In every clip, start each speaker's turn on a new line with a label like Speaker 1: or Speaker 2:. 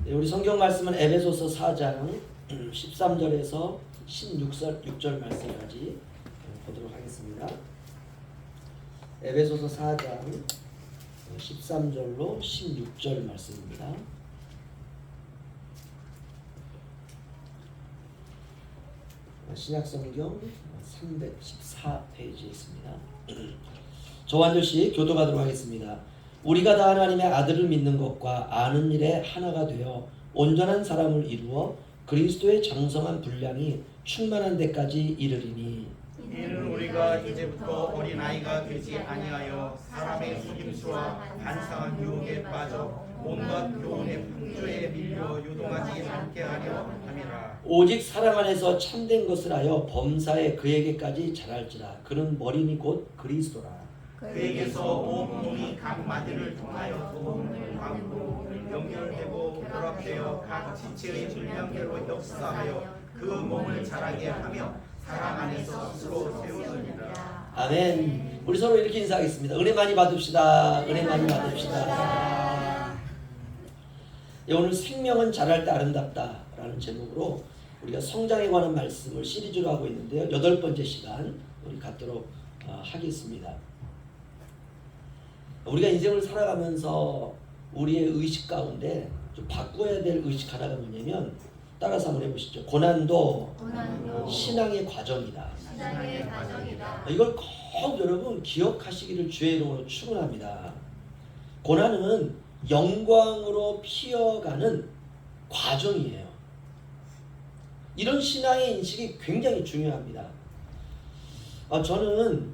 Speaker 1: 네, 우리 성경 말씀은 에베소서 4장 13절에서 16절 말씀까지 보도록 하겠습니다. 에베소서 4장 13절로 16절 말씀입니다. 신약성경 314페이지에 있습니다. 저와 한 절씩 교도하도록 하겠습니다. 우리가 다 하나님의 아들을 믿는 것과 아는 일에 하나가 되어 온전한 사람을 이루어 그리스도의 장성한 분량이 충만한 데까지 이르리니,
Speaker 2: 이는 우리가 이제부터 어린아이가 되지 아니하여 사람의 속임수와 간사한 유혹에 빠져 온갖 교훈의 풍조에 밀려 유동하지 않게 하려 함이라.
Speaker 1: 오직 사랑 안에서 참된 것을 하여 범사에 그에게까지 자랄지라. 그는 머리니 곧 그리스도라.
Speaker 2: 그에게서 온 몸이 각 마디를 통하여 도움을 받고 연결되고 결합되어 각 지체의 분량대로 역사하여 그 몸을 자라게 하며 사랑 안에서 스스로 세우느니라.
Speaker 1: 아멘. 우리 서로 이렇게 인사하겠습니다. 은혜 많이 받읍시다. 은혜 많이 받읍시다. 예, 오늘 생명은 자랄 때 아름답다 라는 제목으로 우리가 성장에 관한 말씀을 시리즈로 하고 있는데요. 8번째 시간 우리 갖도록 하겠습니다. 우리가 인생을 살아가면서 우리의 의식 가운데 좀 바꿔야 될 의식 하나가 뭐냐면, 따라서 한번 해보시죠. 고난도 신앙의 과정이다.
Speaker 3: 신앙의 과정이다.
Speaker 1: 이걸 꼭 여러분 기억하시기를 주의 이름으로 축원합니다. 고난은 영광으로 피어가는 과정이에요. 이런 신앙의 인식이 굉장히 중요합니다. 저는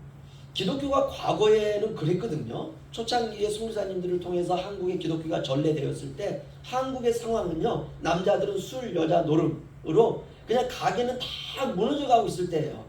Speaker 1: 기독교가 과거에는 그랬거든요. 초창기에 선교사님들을 통해서 한국의 기독교가 전래되었을 때 한국의 상황은요, 남자들은 술, 여자, 노름으로 그냥 가게는 다 무너져 가고 있을 때예요.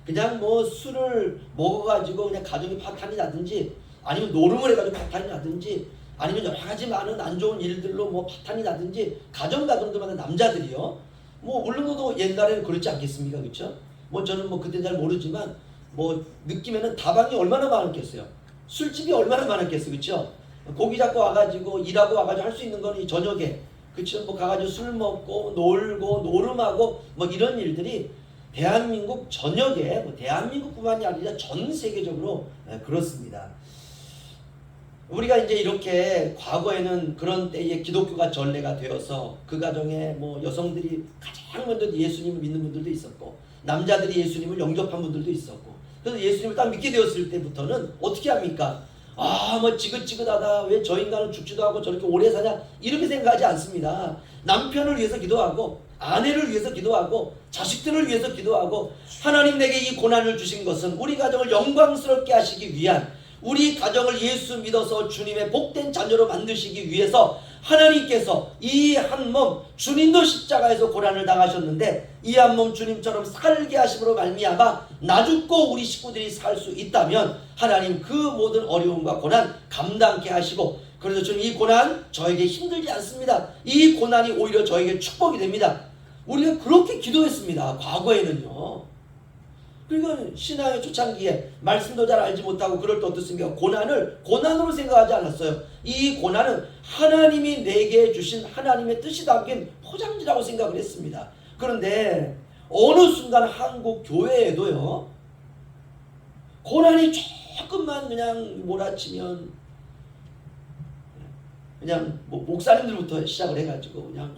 Speaker 1: 그냥 뭐 술을 먹어가지고 그냥 가정이 파탄이 나든지, 아니면 노름을 해가지고 파탄이 나든지, 아니면 여러 가지 많은 안 좋은 일들로 뭐 파탄이 나든지, 가정마다 남자들이요. 뭐 물론 도 옛날에는 그렇지 않겠습니까, 그렇죠? 뭐 저는 뭐 그때 잘 모르지만 뭐 느끼면은 다방이 얼마나 많았겠어요. 술집이 얼마나 많았겠어요, 그렇죠? 고기 잡고 와가지고 일하고 와가지고 할 수 있는 거는 이 저녁에, 그렇죠? 뭐 가가지고 술 먹고 놀고 노름하고 뭐 이런 일들이 대한민국 전역에, 뭐 대한민국뿐만이 아니라 전 세계적으로 그렇습니다. 우리가 이제 이렇게 과거에는 그런 때에 기독교가 전래가 되어서 그 가정에 뭐 여성들이 가장 먼저 예수님을 믿는 분들도 있었고, 남자들이 예수님을 영접한 분들도 있었고, 그래서 예수님을 딱 믿게 되었을 때부터는 어떻게 합니까? 뭐 지긋지긋하다, 왜 저 인간은 죽지도 하고 저렇게 오래 사냐, 이렇게 생각하지 않습니다. 남편을 위해서 기도하고, 아내를 위해서 기도하고, 자식들을 위해서 기도하고, 하나님 내게 이 고난을 주신 것은 우리 가정을 영광스럽게 하시기 위한, 우리 가정을 예수 믿어서 주님의 복된 자녀로 만드시기 위해서 하나님께서 이 한 몸, 주님도 십자가에서 고난을 당하셨는데 이 한 몸 주님처럼 살게 하심으로 말미암아 나 죽고 우리 식구들이 살 수 있다면 하나님 그 모든 어려움과 고난 감당케 하시고, 그래서 저는 이 고난 저에게 힘들지 않습니다. 이 고난이 오히려 저에게 축복이 됩니다. 우리가 그렇게 기도했습니다. 과거에는요. 그러니까 신앙의 초창기에 말씀도 잘 알지 못하고 그럴 때 어떻습니까? 고난을 고난으로 생각하지 않았어요. 이 고난은 하나님이 내게 주신 하나님의 뜻이 담긴 포장지라고 생각을 했습니다. 그런데 어느 순간 한국 교회에도요, 고난이 조금만 그냥 몰아치면 그냥 뭐 목사님들부터 시작을 해가지고 그냥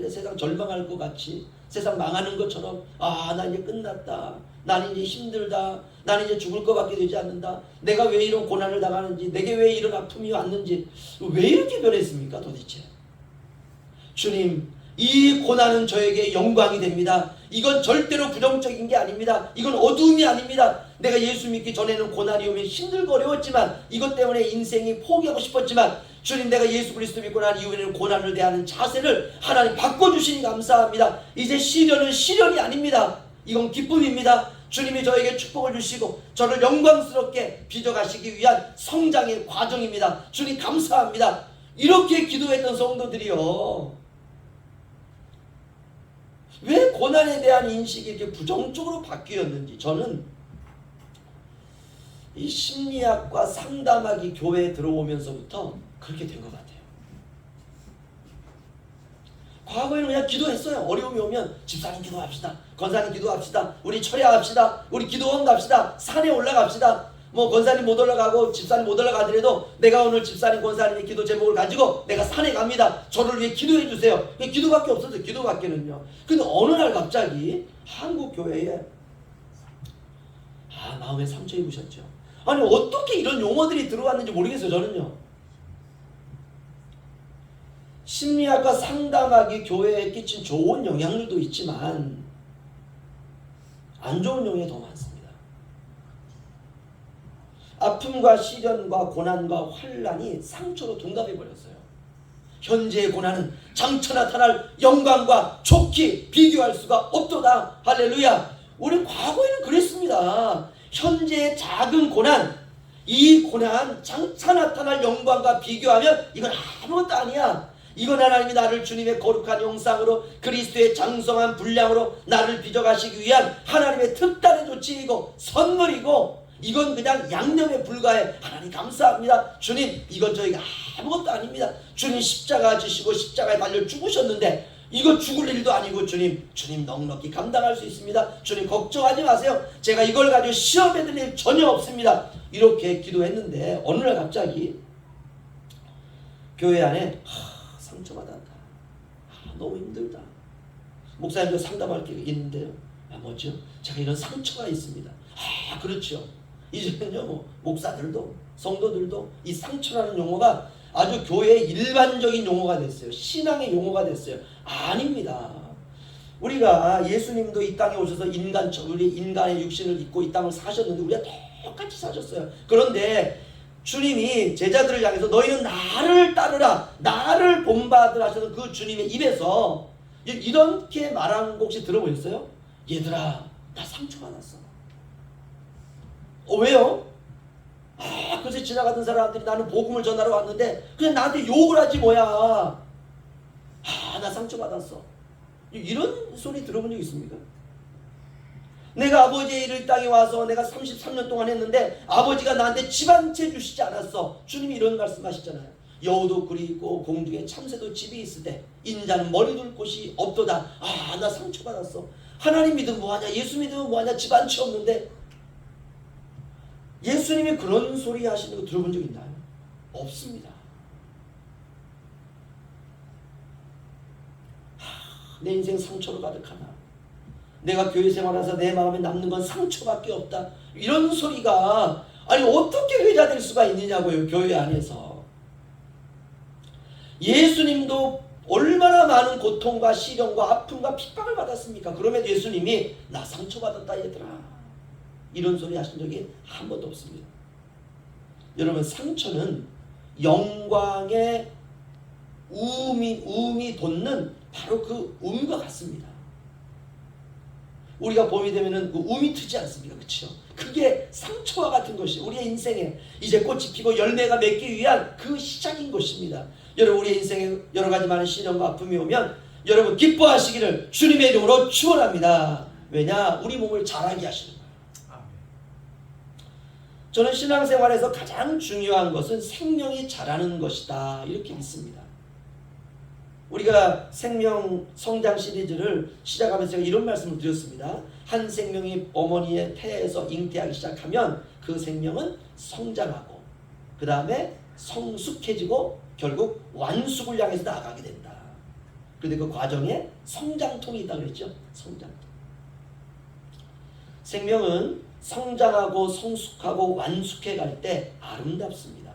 Speaker 1: 세상 절망할 것 같이, 세상 망하는 것처럼, 나 이제 끝났다, 난 이제 힘들다, 난 이제 죽을 것밖에 되지 않는다, 내가 왜 이런 고난을 당하는지, 내게 왜 이런 아픔이 왔는지, 왜 이렇게 변했습니까 도대체? 주님, 이 고난은 저에게 영광이 됩니다. 이건 절대로 부정적인 게 아닙니다. 이건 어두움이 아닙니다. 내가 예수 믿기 전에는 고난이 오면 힘들고 어려웠지만, 이것 때문에 인생이 포기하고 싶었지만, 주님, 내가 예수 그리스도 믿고 난 이후에는 고난을 대하는 자세를 하나님 바꿔주시니 감사합니다. 이제 시련은 시련이 아닙니다. 이건 기쁨입니다. 주님이 저에게 축복을 주시고 저를 영광스럽게 빚어가시기 위한 성장의 과정입니다. 주님 감사합니다. 이렇게 기도했던 성도들이요, 왜 고난에 대한 인식이 이렇게 부정적으로 바뀌었는지, 저는 이 심리학과 상담학이 교회에 들어오면서부터 그렇게 된 것 같아요. 과거에는 그냥 기도했어요. 어려움이 오면 집사님 기도합시다. 권사님 기도합시다. 우리 철야합시다. 우리 기도원 갑시다. 산에 올라갑시다. 뭐 권사님 못 올라가고 집사님 못 올라가더라도 내가 오늘 집사님 권사님의 기도 제목을 가지고 내가 산에 갑니다. 저를 위해 기도해 주세요. 기도밖에 없었어요. 기도밖에는요. 근데 어느 날 갑자기 한국 교회에 마음에 상처 입으셨죠. 아니 어떻게 이런 용어들이 들어왔는지 모르겠어요. 저는요. 심리학과 상담학이 교회에 끼친 좋은 영향력도 있지만 안 좋은 영향이 더 많습니다. 아픔과 시련과 고난과 환난이 상처로 둔갑해 버렸어요. 현재의 고난은 장차 나타날 영광과 좋게 비교할 수가 없도다. 할렐루야. 우리 과거에는 그랬습니다. 현재의 작은 고난, 이 고난 장차 나타날 영광과 비교하면 이건 아무것도 아니야. 이건 하나님이 나를 주님의 거룩한 형상으로 그리스도의 장성한 분량으로 나를 빚어가시기 위한 하나님의 특단의 조치이고 선물이고, 이건 그냥 양념에 불과해. 하나님 감사합니다. 주님 이건 저희가 아무것도 아닙니다. 주님 십자가 지시고 십자가에 달려 죽으셨는데 이거 죽을 일도 아니고 주님 넉넉히 감당할 수 있습니다. 주님 걱정하지 마세요. 제가 이걸 가지고 시험에 들 일 전혀 없습니다. 이렇게 기도했는데 어느 날 갑자기 교회 안에 상처받았다. 너무 힘들다. 목사님도 상담할 게 있는데요. 뭐죠? 제가 이런 상처가 있습니다. 그렇죠. 이제는요, 목사들도 성도들도 이 상처라는 용어가 아주 교회의 일반적인 용어가 됐어요. 신앙의 용어가 됐어요. 아닙니다. 우리가 예수님도 이 땅에 오셔서 우리 인간의 육신을 입고 이 땅을 사셨는데 우리가 똑같이 사셨어요. 그런데 주님이 제자들을 향해서 너희는 나를 따르라, 나를 본받으라 하셔서 그 주님의 입에서 이렇게 말한 거 혹시 들어보셨어요? 얘들아, 나 상처받았어. 왜요? 그래서 지나가던 사람들이 나는 복음을 전하러 왔는데 그냥 나한테 욕을 하지 뭐야. 나 상처받았어. 이런 소리 들어본 적 있습니까? 내가 아버지의 일을 땅에 와서 내가 33년 동안 했는데 아버지가 나한테 집 한 채 주시지 않았어. 주님이 이런 말씀하시잖아요. 여우도 굴이 있고 공중에 참새도 집이 있을 때 인자는 머리 둘 곳이 없도다. 나 상처받았어. 하나님 믿으면 뭐하냐, 예수 믿으면 뭐하냐, 집 한 채 없는데. 예수님이 그런 소리 하시는 거 들어본 적 있나요? 없습니다. 내 인생 상처로 가득하나, 내가 교회 생활하면서 내 마음에 남는 건 상처밖에 없다. 이런 소리가 아니 어떻게 회자될 수가 있느냐고요. 교회 안에서. 예수님도 얼마나 많은 고통과 시련과 아픔과 핍박을 받았습니까? 그럼에도 예수님이 나 상처받았다 얘들아, 이런 소리 하신 적이 한 번도 없습니다. 여러분, 상처는 영광의 우음이 돋는 바로 그 음과 같습니다. 우리가 봄이 되면은 그 음이 트지 않습니까? 그렇죠? 그게 상처와 같은 것이 우리의 인생에 이제 꽃이 피고 열매가 맺기 위한 그 시작인 것입니다. 여러분, 우리의 인생에 여러 가지 많은 시련과 아픔이 오면 여러분 기뻐하시기를 주님의 이름으로 축원합니다. 왜냐? 우리 몸을 자라게 하시는 거예요. 저는 신앙생활에서 가장 중요한 것은 생명이 자라는 것이다, 이렇게 믿습니다. 우리가 생명 성장 시리즈를 시작하면서 제가 이런 말씀을 드렸습니다. 한 생명이 어머니의 태에서 잉태하기 시작하면 그 생명은 성장하고 그 다음에 성숙해지고 결국 완숙을 향해서 나아가게 된다. 그런데 그 과정에 성장통이 있다고 그랬죠. 성장통. 생명은 성장하고 성숙하고 완숙해 갈 때 아름답습니다.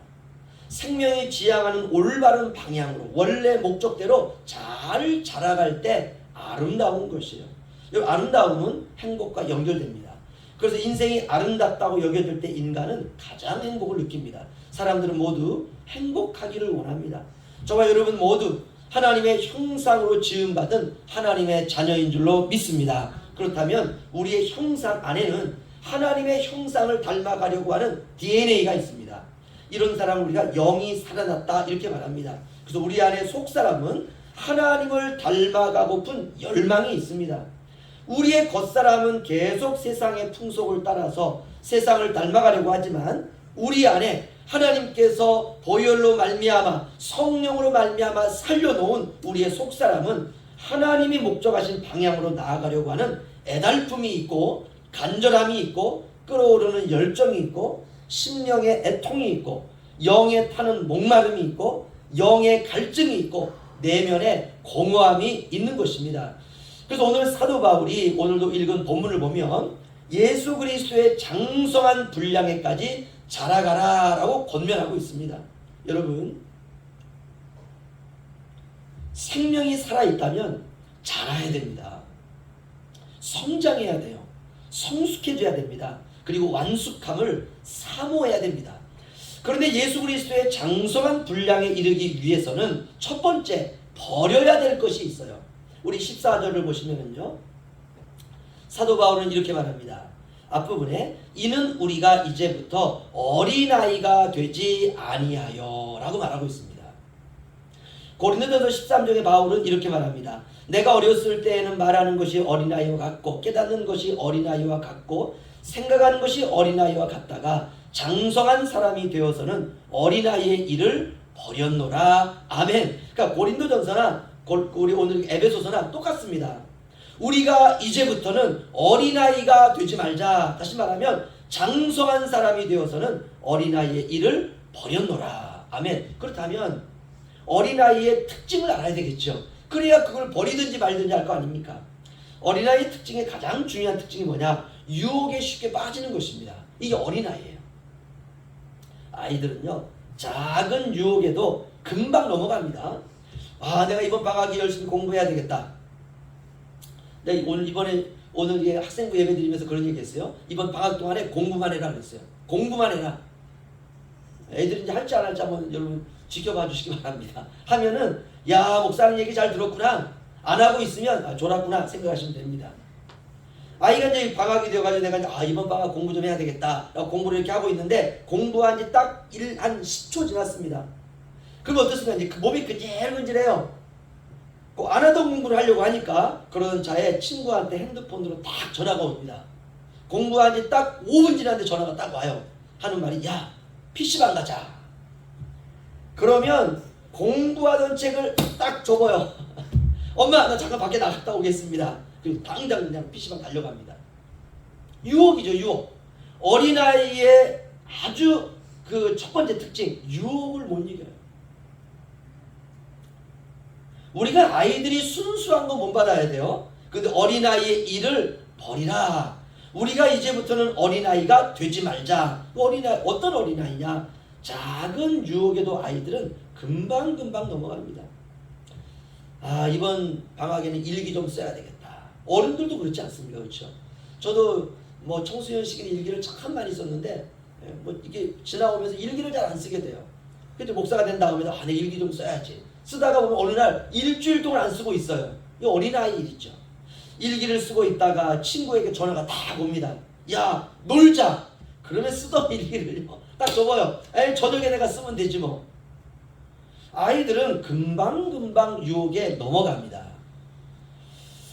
Speaker 1: 생명이 지향하는 올바른 방향으로 원래 목적대로 잘 자라갈 때 아름다운 것이에요. 이 아름다움은 행복과 연결됩니다. 그래서 인생이 아름답다고 여겨질 때 인간은 가장 행복을 느낍니다. 사람들은 모두 행복하기를 원합니다. 저와 여러분 모두 하나님의 형상으로 지음받은 하나님의 자녀인 줄로 믿습니다. 그렇다면 우리의 형상 안에는 하나님의 형상을 닮아가려고 하는 DNA가 있습니다. 이런 사람을 우리가 영이 살아났다 이렇게 말합니다. 그래서 우리 안에 속사람은 하나님을 닮아가고픈 열망이 있습니다. 우리의 겉사람은 계속 세상의 풍속을 따라서 세상을 닮아가려고 하지만 우리 안에 하나님께서 보혈로 말미암아 성령으로 말미암아 살려놓은 우리의 속사람은 하나님이 목적하신 방향으로 나아가려고 하는 애달픔이 있고 간절함이 있고 끓어오르는 열정이 있고 심령의 애통이 있고 영에 타는 목마름이 있고 영의 갈증이 있고 내면의 공허함이 있는 것입니다. 그래서 오늘 사도 바울이 오늘도 읽은 본문을 보면 예수 그리스도의 장성한 분량에까지 자라가라 라고 권면하고 있습니다. 여러분, 생명이 살아있다면 자라야 됩니다. 성장해야 돼요. 성숙해져야 됩니다. 그리고 완숙함을 사모해야 됩니다. 그런데 예수 그리스도의 장성한 분량에 이르기 위해서는 첫 번째 버려야 될 것이 있어요. 우리 14절을 보시면요, 사도 바울은 이렇게 말합니다. 앞부분에 이는 우리가 이제부터 어린아이가 되지 아니하여 라고 말하고 있습니다. 고린도전서 13장에 바울은 이렇게 말합니다. 내가 어렸을 때에는 말하는 것이 어린아이와 같고 깨닫는 것이 어린아이와 같고 생각하는 것이 어린아이와 같다가 장성한 사람이 되어서는 어린아이의 일을 버렸노라. 아멘. 그러니까 고린도전서나 우리 오늘 에베소서나 똑같습니다. 우리가 이제부터는 어린아이가 되지 말자. 다시 말하면 장성한 사람이 되어서는 어린아이의 일을 버렸노라. 아멘. 그렇다면 어린아이의 특징을 알아야 되겠죠. 그래야 그걸 버리든지 말든지 할 거 아닙니까? 어린아이의 특징의 가장 중요한 특징이 뭐냐? 유혹에 쉽게 빠지는 것입니다. 이게 어린아이예요. 아이들은요, 작은 유혹에도 금방 넘어갑니다. 아, 내가 이번 방학에 열심히 공부해야 되겠다. 내가 오늘 이게 학생부 예배 드리면서 그런 얘기 했어요. 이번 방학 동안에 공부만 해라 그랬어요. 공부만 해라. 애들이 이제 할지 안 할지 한번 여러분 지켜봐 주시기 바랍니다. 하면은, 야, 목사님 얘기 잘 들었구나. 안 하고 있으면, 아, 졸았구나 생각하시면 됩니다. 아이가 이제 방학이 되어가지고 내가 이번 방학 공부 좀 해야 되겠다. 공부를 이렇게 하고 있는데, 공부한 지 딱 한 10초 지났습니다. 그럼 어떻습니까? 이제 그 몸이 근질근질해요. 안 하던 공부를 하려고 하니까 그러던 차에 친구한테 핸드폰으로 딱 전화가 옵니다. 공부한 지 딱 5분 지났는데 전화가 딱 와요. 하는 말이, 야, PC방 가자. 그러면 공부하던 책을 딱 접어요. 엄마, 나 잠깐 밖에 나갔다 오겠습니다. 그리고 당장 그냥 PC방 달려갑니다. 유혹이죠, 유혹. 어린아이의 아주 그 첫 번째 특징, 유혹을 못 이겨요. 우리가 아이들이 순수한 거 못 받아야 돼요. 근데 어린아이의 일을 버리라. 우리가 이제부터는 어린아이가 되지 말자. 어떤 어린아이냐? 작은 유혹에도 아이들은 금방금방 넘어갑니다. 아, 이번 방학에는 일기 좀 써야 되겠다. 어른들도 그렇지 않습니까? 그렇죠? 저도 뭐 청소년 시기에 일기를 참 많이 썼는데, 뭐 이게 지나오면서 일기를 잘 안 쓰게 돼요. 근데 목사가 된 다음에, 내 일기 좀 써야지. 쓰다가 보면 어느 날 일주일 동안 안 쓰고 있어요. 이 어린아이 일 있죠. 일기를 쓰고 있다가 친구에게 전화가 딱 옵니다. 야, 놀자. 그러면 쓰던 일기를 딱 접어요. 에이, 저녁에 내가 쓰면 되지 뭐. 아이들은 금방금방 유혹에 넘어갑니다.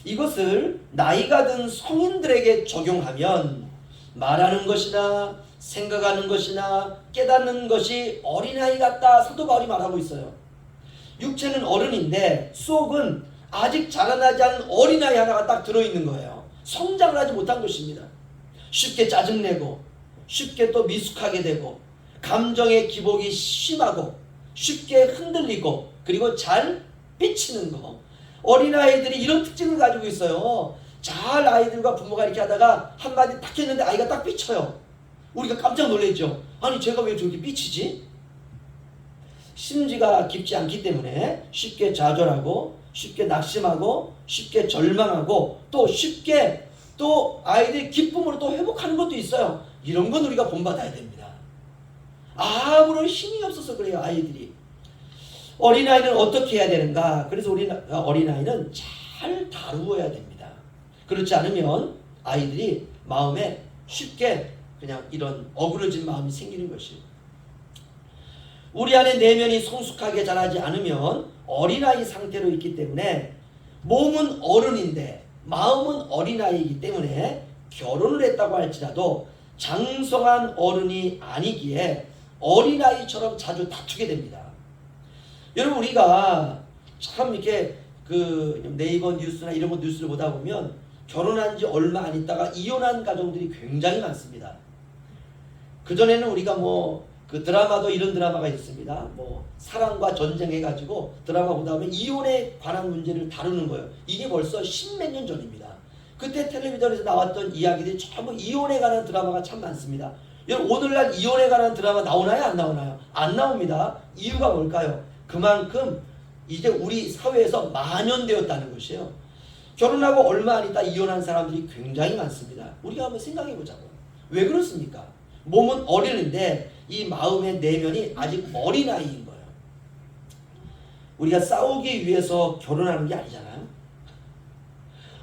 Speaker 1: 이것을 나이가 든 성인들에게 적용하면 말하는 것이나 생각하는 것이나 깨닫는 것이 어린아이 같다. 사도 바울이 말하고 있어요. 육체는 어른인데 속은 아직 자라나지 않은 어린아이 하나가 딱 들어있는 거예요. 성장을 하지 못한 것입니다. 쉽게 짜증내고 쉽게 또 미숙하게 되고 감정의 기복이 심하고 쉽게 흔들리고 그리고 잘 삐치는 거. 어린아이들이 이런 특징을 가지고 있어요. 잘 아이들과 부모가 이렇게 하다가 한마디 딱 했는데 아이가 딱 삐쳐요. 우리가 깜짝 놀랐죠. 아니, 제가 왜 저렇게 삐치지? 심지가 깊지 않기 때문에 쉽게 좌절하고 쉽게 낙심하고 쉽게 절망하고 또 쉽게 또 아이들이 기쁨으로 또 회복하는 것도 있어요. 이런 건 우리가 본받아야 됩니다. 아무런 힘이 없어서 그래요. 아이들이. 어린아이는 어떻게 해야 되는가? 그래서 어린아이는 잘 다루어야 됩니다. 그렇지 않으면 아이들이 마음에 쉽게 그냥 이런 어그러진 마음이 생기는 것이에요. 우리 안에 내면이 성숙하게 자라지 않으면 어린아이 상태로 있기 때문에 몸은 어른인데 마음은 어린아이이기 때문에 결혼을 했다고 할지라도 장성한 어른이 아니기에 어린아이처럼 자주 다투게 됩니다. 여러분, 우리가 참 이렇게 그 네이버 뉴스나 이런 거 뉴스를 보다 보면 결혼한 지 얼마 안 있다가 이혼한 가정들이 굉장히 많습니다. 그전에는 우리가 뭐 그 드라마도 이런 드라마가 있습니다. 뭐 사랑과 전쟁 해가지고 드라마 보다 보면 이혼에 관한 문제를 다루는 거예요. 이게 벌써 십몇 년 전입니다. 그때 텔레비전에서 나왔던 이야기들이 전부 이혼에 관한 드라마가 참 많습니다. 여러분 오늘날 이혼에 관한 드라마 나오나요? 안 나오나요? 안 나옵니다. 이유가 뭘까요? 그만큼 이제 우리 사회에서 만연되었다는 것이에요. 결혼하고 얼마 안 있다 이혼한 사람들이 굉장히 많습니다. 우리가 한번 생각해 보자고요. 왜 그렇습니까? 몸은 어린인데 이 마음의 내면이 아직 어린아이인 거예요. 우리가 싸우기 위해서 결혼하는 게 아니잖아요.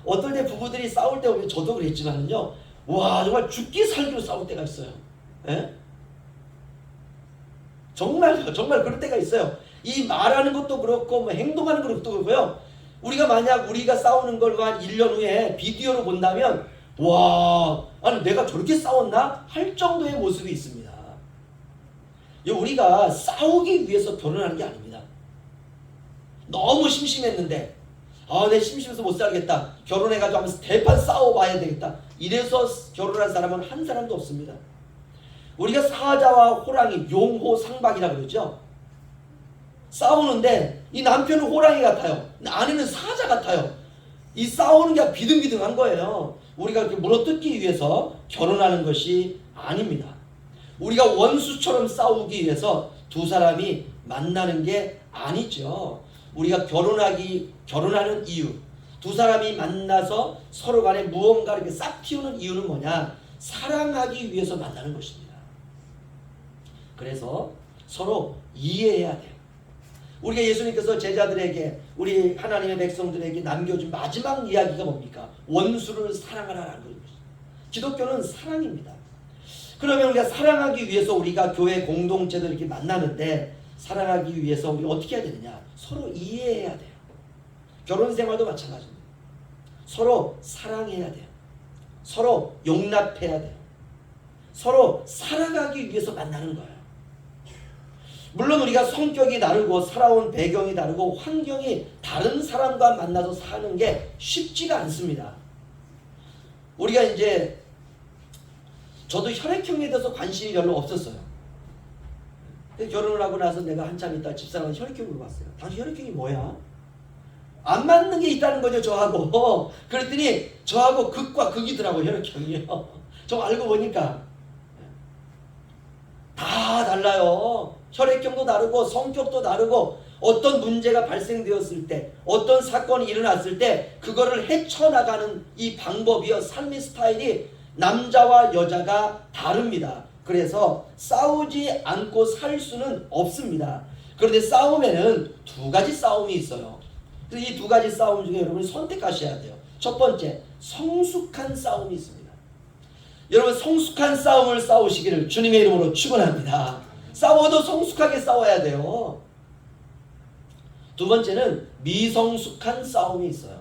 Speaker 1: 어떨 때 부부들이 싸울 때 보면 저도 그랬지만요. 와 정말 죽기 살기로 싸울 때가 있어요. 예? 정말 그럴 때가 있어요. 이 말하는 것도 그렇고 뭐 행동하는 것도 그렇고요. 우리가 만약 우리가 싸우는 걸 한 1년 후에 비디오로 본다면 와 아니 내가 저렇게 싸웠나? 할 정도의 모습이 있습니다. 우리가 싸우기 위해서 결혼하는 게 아닙니다. 너무 심심했는데 내 심심해서 못 살겠다. 결혼해가지고 하면서 대판 싸워봐야 되겠다. 이래서 결혼한 사람은 한 사람도 없습니다. 우리가 사자와 호랑이, 용호상박이라고 그러죠. 싸우는데 이 남편은 호랑이 같아요. 아내는 사자 같아요. 이 싸우는 게 비등비등한 거예요. 우리가 이렇게 물어뜯기 위해서 결혼하는 것이 아닙니다. 우리가 원수처럼 싸우기 위해서 두 사람이 만나는 게 아니죠. 우리가 결혼하는 이유, 두 사람이 만나서 서로 간에 무언가 이렇게 싹 틔우는 이유는 뭐냐? 사랑하기 위해서 만나는 것입니다. 그래서 서로 이해해야 돼요. 우리가 예수님께서 제자들에게 우리 하나님의 백성들에게 남겨준 마지막 이야기가 뭡니까? 원수를 사랑하라는 것입니다. 기독교는 사랑입니다. 그러면 우리가 사랑하기 위해서 우리가 교회 공동체들 이렇게 만나는데 사랑하기 위해서 우리 어떻게 해야 되느냐? 서로 이해해야 돼요. 결혼 생활도 마찬가지입니다. 서로 사랑해야 돼요. 서로 용납해야 돼요. 서로 살아가기 위해서 만나는 거예요. 물론 우리가 성격이 다르고 살아온 배경이 다르고 환경이 다른 사람과 만나서 사는 게 쉽지가 않습니다. 우리가 이제 저도 혈액형에 대해서 관심이 별로 없었어요. 결혼을 하고 나서 내가 한참 있다 집사람한테 혈액형 물어봤어요. 당신 혈액형이 뭐야? 안 맞는 게 있다는 거죠, 저하고. 그랬더니 저하고 극과 극이더라고, 혈액형이요. 저 알고 보니까 다 달라요. 혈액형도 다르고 성격도 다르고 어떤 문제가 발생되었을 때 어떤 사건이 일어났을 때 그거를 헤쳐나가는 이 방법이요, 삶의 스타일이 남자와 여자가 다릅니다. 그래서 싸우지 않고 살 수는 없습니다. 그런데 싸움에는 두 가지 싸움이 있어요. 그래서 이 두 가지 싸움 중에 여러분이 선택하셔야 돼요. 첫 번째, 성숙한 싸움이 있습니다. 여러분 성숙한 싸움을 싸우시기를 주님의 이름으로 축원합니다. 싸워도 성숙하게 싸워야 돼요. 두 번째는 미성숙한 싸움이 있어요.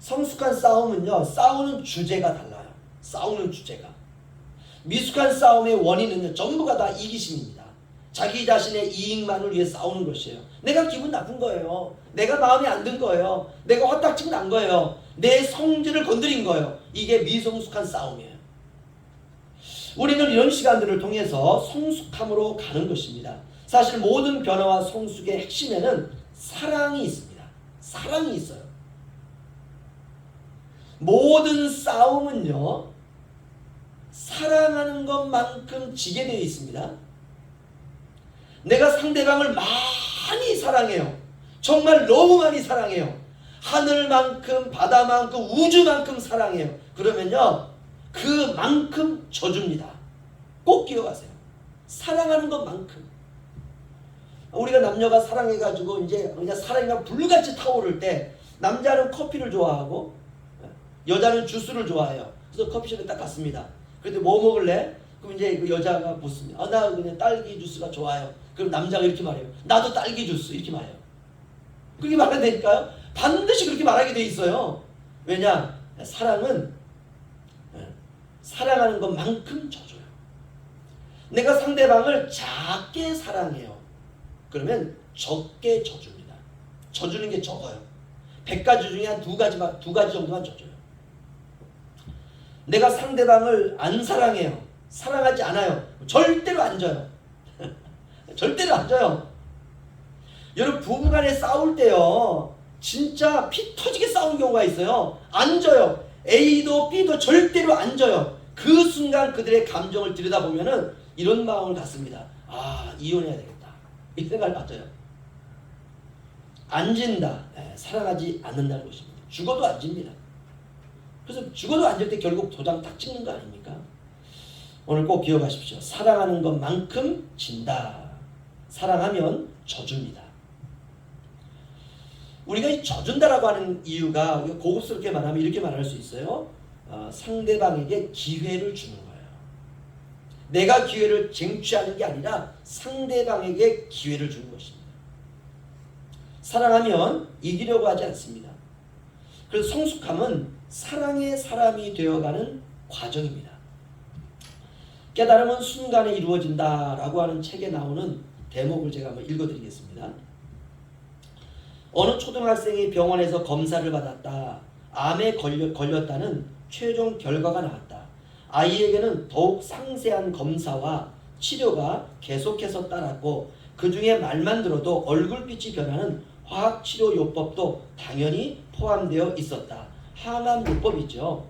Speaker 1: 성숙한 싸움은요, 싸우는 주제가 달라요. 싸우는 주제가. 미숙한 싸움의 원인은요, 전부가 다 이기심입니다. 자기 자신의 이익만을 위해 싸우는 것이에요. 내가 기분 나쁜 거예요. 내가 마음에 안 든 거예요. 내가 화딱지가 난 거예요. 내 성질을 건드린 거예요. 이게 미성숙한 싸움이에요. 우리는 이런 시간들을 통해서 성숙함으로 가는 것입니다. 사실 모든 변화와 성숙의 핵심에는 사랑이 있습니다. 사랑이 있어요. 모든 싸움은요, 사랑하는 것만큼 지게 되어 있습니다. 내가 상대방을 많이 사랑해요. 정말 너무 많이 사랑해요. 하늘만큼, 바다만큼, 우주만큼 사랑해요. 그러면요, 그만큼 져줍니다. 꼭 기억하세요. 사랑하는 것만큼. 우리가 남녀가 사랑해가지고 이제 그냥 사랑이 불같이 타오를 때 남자는 커피를 좋아하고 여자는 주스를 좋아해요. 그래서 커피숍에 딱 갔습니다. 그런데 뭐 먹을래? 그럼 이제 그 여자가 묻습니다. 나 그냥 딸기 주스가 좋아요. 그럼 남자가 이렇게 말해요. 나도 딸기 주스 이렇게 말해요. 그렇게 말해야 되니까요. 반드시 그렇게 말하게 돼 있어요. 왜냐? 사랑은 사랑하는 것만큼 져줘요. 내가 상대방을 작게 사랑해요. 그러면 적게 져줍니다. 져주는 게 적어요. 100가지 중에 한 2가지 정도만 져줘요. 내가 상대방을 안 사랑해요. 사랑하지 않아요. 절대로 안 져요. 절대로 안 져요. 여러분 부부간에 싸울 때요. 진짜 피 터지게 싸우는 경우가 있어요. 안 져요. A도 B도 절대로 안 져요. 그 순간 그들의 감정을 들여다보면은 이런 마음을 갖습니다. 아, 이혼해야 되겠다. 이 생각을 가져요. 안 진다. 사랑하지 않는다는 것입니다. 죽어도 안 집니다. 그래서 죽어도 안 질 때 결국 도장 딱 찍는 거 아닙니까? 오늘 꼭 기억하십시오. 사랑하는 것만큼 진다. 사랑하면 져줍니다. 우리가 이 져준다라고 하는 이유가 우리가 고급스럽게 말하면 이렇게 말할 수 있어요. 상대방에게 기회를 주는 거예요. 내가 기회를 쟁취하는 게 아니라 상대방에게 기회를 주는 것입니다. 사랑하면 이기려고 하지 않습니다. 그래서 성숙함은 사랑의 사람이 되어가는 과정입니다. 깨달음은 순간에 이루어진다라고 하는 책에 나오는 대목을 제가 한번 읽어드리겠습니다. 어느 초등학생이 병원에서 검사를 받았다. 암에 걸렸다는 최종 결과가 나왔다. 아이에게는 더욱 상세한 검사와 치료가 계속해서 따랐고 그 중에 말만 들어도 얼굴빛이 변하는 화학치료요법도 당연히 포함되어 있었다. 항암요법이죠.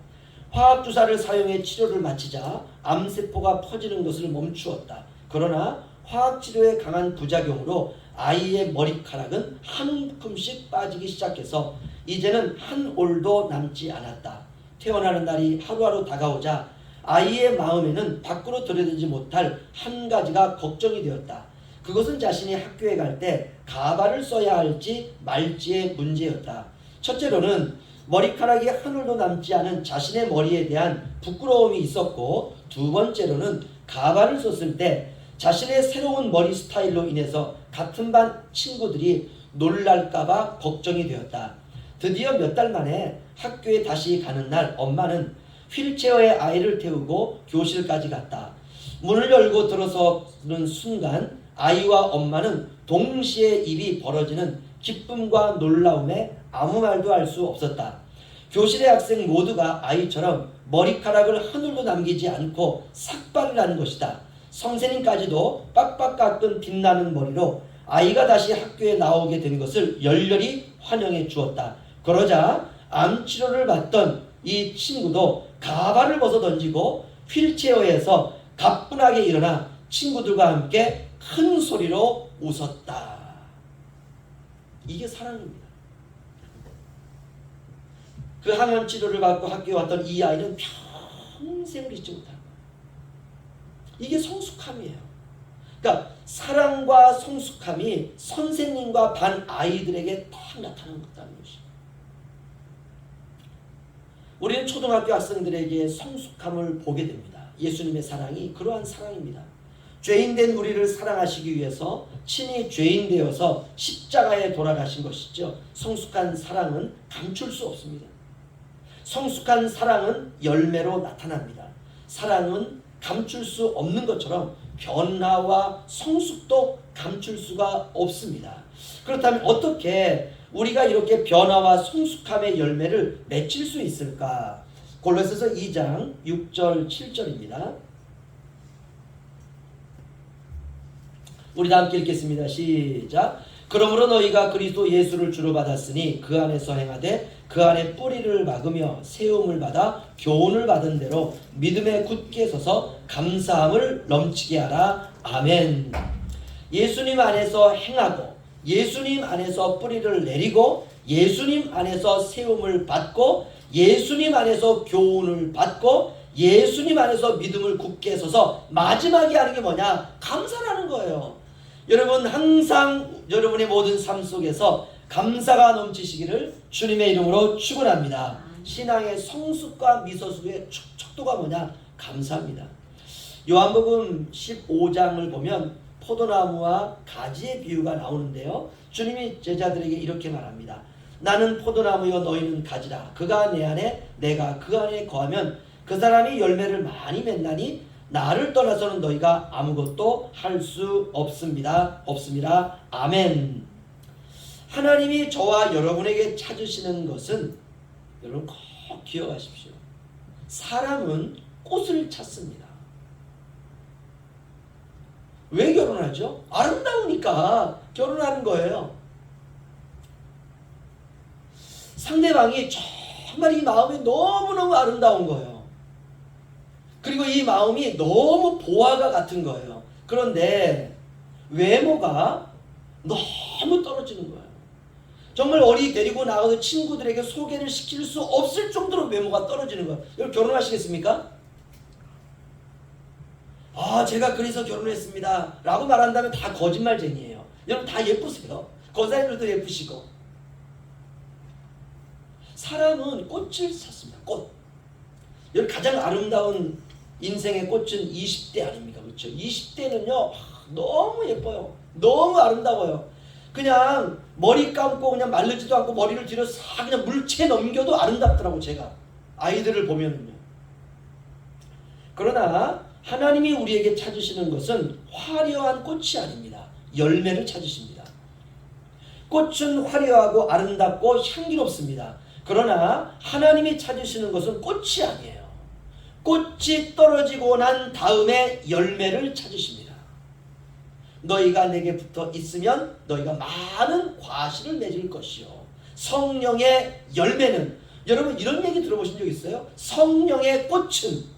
Speaker 1: 화학주사를 사용해 치료를 마치자 암세포가 퍼지는 것을 멈추었다. 그러나 화학치료의 강한 부작용으로 아이의 머리카락은 한 움큼씩 빠지기 시작해서 이제는 한 올도 남지 않았다. 태어나는 날이 하루하루 다가오자 아이의 마음에는 밖으로 들여다보지 못할 한 가지가 걱정이 되었다. 그것은 자신이 학교에 갈 때 가발을 써야 할지 말지의 문제였다. 첫째로는 머리카락이 한 올도 남지 않은 자신의 머리에 대한 부끄러움이 있었고, 두 번째로는 가발을 썼을 때 자신의 새로운 머리 스타일로 인해서 같은 반 친구들이 놀랄까봐 걱정이 되었다. 드디어 몇 달 만에 학교에 다시 가는 날 엄마는 휠체어에 아이를 태우고 교실까지 갔다. 문을 열고 들어서는 순간 아이와 엄마는 동시에 입이 벌어지는 기쁨과 놀라움에 아무 말도 할 수 없었다. 교실의 학생 모두가 아이처럼 머리카락을 한 올도 남기지 않고 삭발을 하는 것이다. 선생님까지도 빡빡 깎은 빛나는 머리로 아이가 다시 학교에 나오게 된 것을 열렬히 환영해 주었다. 그러자 암치료를 받던 이 친구도 가발을 벗어 던지고 휠체어에서 가뿐하게 일어나 친구들과 함께 큰 소리로 웃었다. 이게 사랑입니다. 그 항암 치료를 받고 학교에 왔던 이 아이는 평생을 잊지 못할 거예요. 이게 성숙함이에요. 그러니까 사랑과 성숙함이 선생님과 반 아이들에게 딱 나타나는 것이라는 것이죠. 우리는 초등학교 학생들에게 성숙함을 보게 됩니다. 예수님의 사랑이 그러한 사랑입니다. 죄인된 우리를 사랑하시기 위해서 친히 죄인 되어서 십자가에 돌아가신 것이죠. 성숙한 사랑은 감출 수 없습니다. 성숙한 사랑은 열매로 나타납니다. 사랑은 감출 수 없는 것처럼 변화와 성숙도 감출 수가 없습니다. 그렇다면 어떻게 우리가 이렇게 변화와 성숙함의 열매를 맺힐 수 있을까? 골로새서 2장 6절 7절입니다. 우리 다 함께 읽겠습니다. 시작. 그러므로 너희가 그리스도 예수를 주로 받았으니 그 안에서 행하되 그 안에 뿌리를 막으며 세움을 받아 교훈을 받은 대로 믿음에 굳게 서서 감사함을 넘치게 하라. 아멘. 예수님 안에서 행하고 예수님 안에서 뿌리를 내리고 예수님 안에서 세움을 받고 예수님 안에서 교훈을 받고 예수님 안에서 믿음을 굳게 서서 마지막에 하는 게 뭐냐? 감사라는 거예요. 여러분 항상 여러분의 모든 삶 속에서 감사가 넘치시기를 주님의 이름으로 축원합니다. 신앙의 성숙과 미성숙의 척도가 뭐냐? 감사합니다. 요한복음 15장을 보면 포도나무와 가지의 비유가 나오는데요. 주님이 제자들에게 이렇게 말합니다. 나는 포도나무여 너희는 가지라. 그가 내 안에 내가 그 안에 거하면 그 사람이 열매를 많이 맺나니 나를 떠나서는 너희가 아무것도 할 수 없습니다. 아멘. 하나님이 저와 여러분에게 찾으시는 것은 여러분 꼭 기억하십시오. 사람은 꽃을 찾습니다. 왜 결혼하죠? 아름다우니까 결혼하는 거예요. 상대방이 정말 이 마음이 너무너무 아름다운 거예요. 그리고 이 마음이 너무 보화가 같은 거예요. 그런데 외모가 너무 떨어지는 거예요. 정말 어리 데리고 나가서 친구들에게 소개를 시킬 수 없을 정도로 외모가 떨어지는 거예요. 여러분 결혼하시겠습니까? 아, 제가 그래서 결혼했습니다 라고 말한다면 다 거짓말쟁이에요. 여러분 다 예쁘세요. 권사님들도 예쁘시고. 사람은 꽃을 찾습니다. 꽃. 여러분 가장 아름다운 인생의 꽃은 20대 아닙니까? 그렇죠? 20대는요 너무 예뻐요. 너무 아름다워요. 그냥 머리 감고 그냥 마르지도 않고 머리를 뒤로 싹 그냥 물채 넘겨도 아름답더라고. 제가 아이들을 보면은요. 그러나 하나님이 우리에게 찾으시는 것은 화려한 꽃이 아닙니다. 열매를 찾으십니다. 꽃은 화려하고 아름답고 향기롭습니다. 그러나 하나님이 찾으시는 것은 꽃이 아니에요. 꽃이 떨어지고 난 다음에 열매를 찾으십니다. 너희가 내게 붙어 있으면 너희가 많은 과실을 맺을 것이요. 성령의 열매는, 여러분 이런 얘기 들어보신 적 있어요? 성령의 꽃은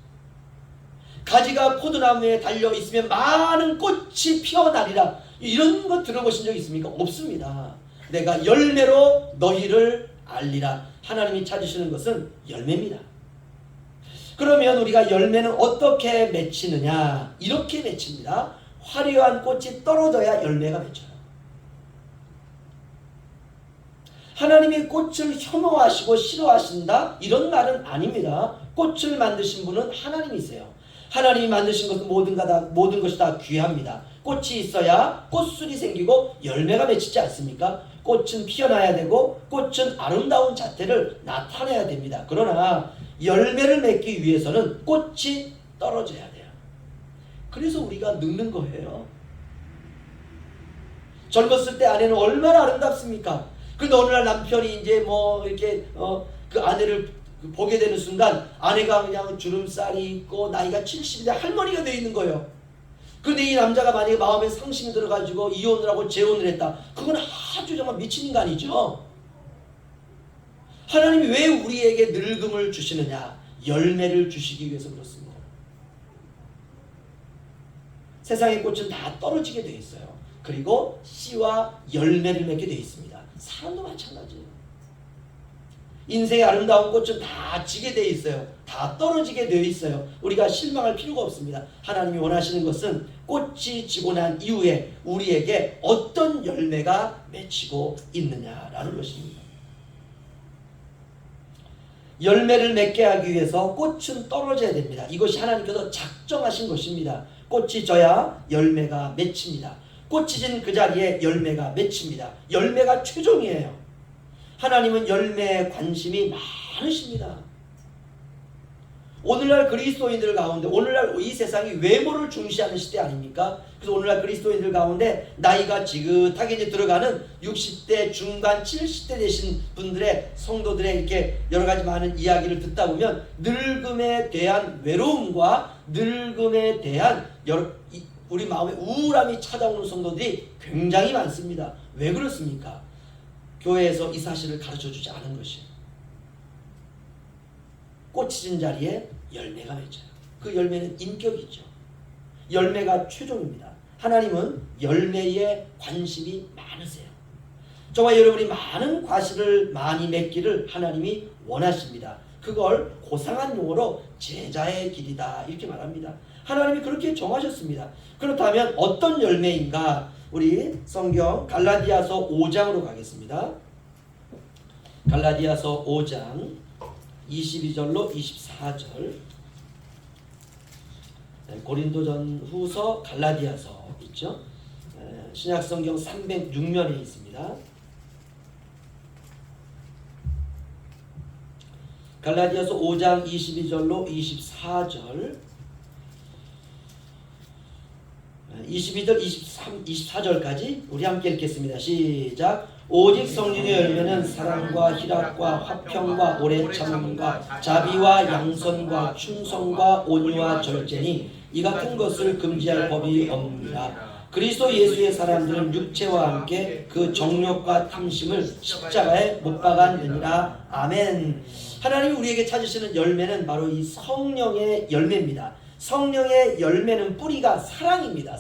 Speaker 1: 가지가 포도나무에 달려 있으면 많은 꽃이 피어나리라. 이런 거 들어보신 적 있습니까? 없습니다. 내가 열매로 너희를 알리라. 하나님이 찾으시는 것은 열매입니다. 그러면 우리가 열매는 어떻게 맺히느냐? 이렇게 맺힙니다. 화려한 꽃이 떨어져야 열매가 맺혀요. 하나님이 꽃을 혐오하시고 싫어하신다? 이런 말은 아닙니다. 꽃을 만드신 분은 하나님이세요. 하나님이 만드신 것은 모든 것이 다 귀합니다. 꽃이 있어야 꽃술이 생기고 열매가 맺히지 않습니까? 꽃은 피어나야 되고 꽃은 아름다운 자태를 나타내야 됩니다. 그러나 열매를 맺기 위해서는 꽃이 떨어져야 돼요. 그래서 우리가 늙는 거예요. 젊었을 때 아내는 얼마나 아름답습니까? 근데 어느 날 남편이 이제 뭐 이렇게 그 아내를 보게 되는 순간 아내가 그냥 주름살이 있고 나이가 70인데 할머니가 되어 있는 거예요. 그런데 이 남자가 만약에 마음에 상심이 들어가지고 이혼을 하고 재혼을 했다. 그건 아주 정말 미친 인간이죠. 하나님이 왜 우리에게 늙음을 주시느냐? 열매를 주시기 위해서 그렇습니다. 세상의 꽃은 다 떨어지게 되어 있어요. 그리고 씨와 열매를 맺게 되어 있습니다. 사람도 마찬가지예요. 인생의 아름다운 꽃은 다 지게 되어 있어요. 다 떨어지게 되어 있어요. 우리가 실망할 필요가 없습니다. 하나님이 원하시는 것은 꽃이 지고 난 이후에 우리에게 어떤 열매가 맺히고 있느냐라는 것입니다. 열매를 맺게 하기 위해서 꽃은 떨어져야 됩니다. 이것이 하나님께서 작정하신 것입니다. 꽃이 져야 열매가 맺힙니다. 꽃이 진 그 자리에 열매가 맺힙니다. 열매가 최종이에요. 하나님은 열매에 관심이 많으십니다. 오늘날 그리스도인들 가운데, 오늘날 이 세상이 외모를 중시하는 시대 아닙니까? 그래서 오늘날 그리스도인들 가운데 나이가 지긋하게 이제 들어가는 60대 중반 70대 되신 분들의 성도들의 이렇게 여러 가지 많은 이야기를 듣다 보면 늙음에 대한 외로움과 늙음에 대한 우리 마음에 우울함이 찾아오는 성도들이 굉장히 많습니다. 왜 그렇습니까? 교회에서 이 사실을 가르쳐주지 않은 것이에요. 꽃이 진 자리에 열매가 맺혀요. 그 열매는 인격이죠. 열매가 최종입니다. 하나님은 열매에 관심이 많으세요. 저와 여러분이 많은 과실을 많이 맺기를 하나님이 원하십니다. 그걸 고상한 용어로 제자의 길이다 이렇게 말합니다. 하나님이 그렇게 정하셨습니다. 그렇다면 어떤 열매인가? 우리 성경 갈라디아서 5장으로 가겠습니다. 갈라디아서 5장 22절로 24절. 고린도전후서 갈라디아서 있죠. 신약성경 306면에 있습니다. 갈라디아서 5장 22절로 24절. 22절, 23, 24절까지 우리 함께 읽겠습니다. 시작. 오직 성령의 열매는 사랑과 희락과 화평과 오래 참음과 자비와 양선과 충성과 온유와 절제니 이 같은 것을 금지할 법이 없느니라. 그리스도 예수의 사람들은 육체와 함께 그 정욕과 탐심을 십자가에 못 박았느니라. 아멘. 하나님이 우리에게 찾으시는 열매는 바로 이 성령의 열매입니다. 성령의 열매는 뿌리가 사랑입니다.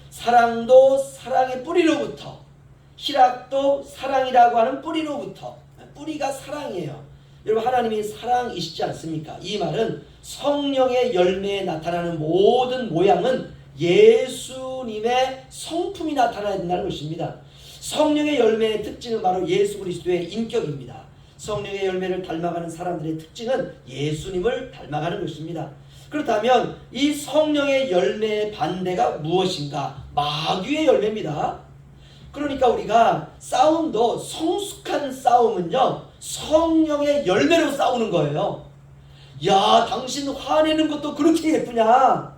Speaker 1: 사랑도 사랑의 뿌리로부터, 희락도 사랑이라고 하는 뿌리로부터, 뿌리가 사랑이에요. 여러분, 하나님이 사랑이시지 않습니까? 이 말은 성령의 열매에 나타나는 모든 모양은 예수님의 성품이 나타나야 된다는 것입니다. 성령의 열매의 특징은 바로 예수 그리스도의 인격입니다. 성령의 열매를 닮아가는 사람들의 특징은 예수님을 닮아가는 것입니다. 그렇다면 이 성령의 열매의 반대가 무엇인가? 마귀의 열매입니다. 그러니까 우리가 싸움도, 성숙한 싸움은요, 성령의 열매로 싸우는 거예요. 야, 당신 화내는 것도 그렇게 예쁘냐?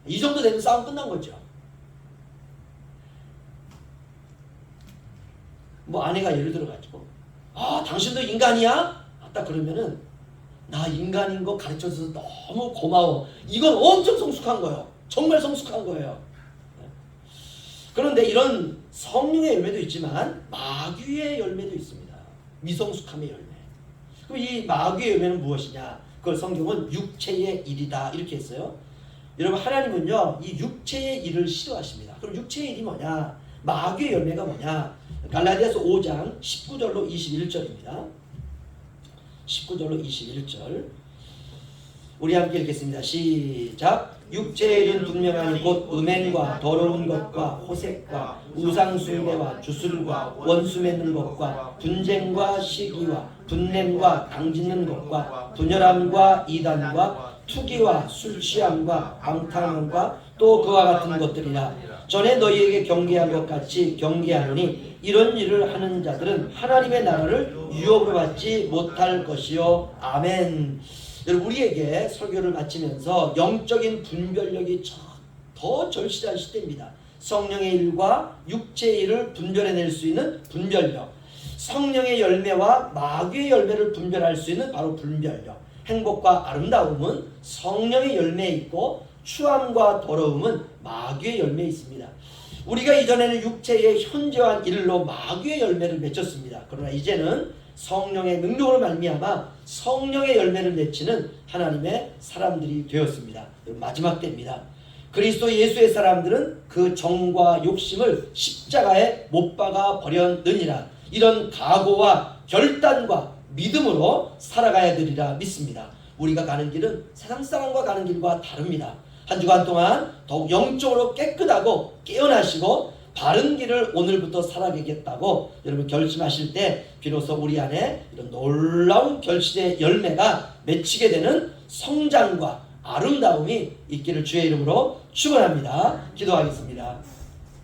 Speaker 1: 이 정도 되면 싸움 끝난 거죠. 뭐 아내가 예를 들어가지고, 당신도 인간이야? 딱 그러면은, 나 인간인 거 가르쳐줘서 너무 고마워. 이건 엄청 성숙한 거예요. 정말 성숙한 거예요. 그런데 이런 성령의 열매도 있지만 마귀의 열매도 있습니다. 미성숙함의 열매. 그럼 이 마귀의 열매는 무엇이냐? 그걸 성경은 육체의 일이다 이렇게 했어요. 여러분, 하나님은요 이 육체의 일을 싫어하십니다. 그럼 육체의 일이 뭐냐? 마귀의 열매가 뭐냐? 갈라디아서 5장 19절로 21절입니다. 19절로 21절 우리 함께 읽겠습니다. 시작. 육체의 일은 분명하니 곧 음행과 더러운 것과 호색과 우상숭배와 주술과 원수 맺는 것과 분쟁과 시기와 분냄과 당짓는 것과 분열함과 이단과 투기와 술취함과 방탕함과 또 그와 같은 것들이라. 전에 너희에게 경계한 것 같이 경계하노니 이런 일을 하는 자들은 하나님의 나라를 유업으로 받지 못할 것이요. 아멘. 여러분, 우리에게 설교를 마치면서 영적인 분별력이 더 절실한 시대입니다. 성령의 일과 육체의 일을 분별해낼 수 있는 분별력, 성령의 열매와 마귀의 열매를 분별할 수 있는 바로 분별력. 행복과 아름다움은 성령의 열매에 있고 추함과 더러움은 마귀의 열매에 있습니다. 우리가 이전에는 육체의 현저한 일로 마귀의 열매를 맺혔습니다. 그러나 이제는 성령의 능력으로 말미암아 성령의 열매를 맺히는 하나님의 사람들이 되었습니다. 마지막 때입니다. 그리스도 예수의 사람들은 그 정과 욕심을 십자가에 못 박아 버렸느니라. 이런 각오와 결단과 믿음으로 살아가야 되리라 믿습니다. 우리가 가는 길은 세상 사람과 가는 길과 다릅니다. 한 주간 동안 더욱 영적으로 깨끗하고 깨어나시고 바른 길을 오늘부터 살아가겠다고 여러분 결심하실 때 비로소 우리 안에 이런 놀라운 결실의 열매가 맺히게 되는 성장과 아름다움이 있기를 주의 이름으로 축원합니다. 기도하겠습니다.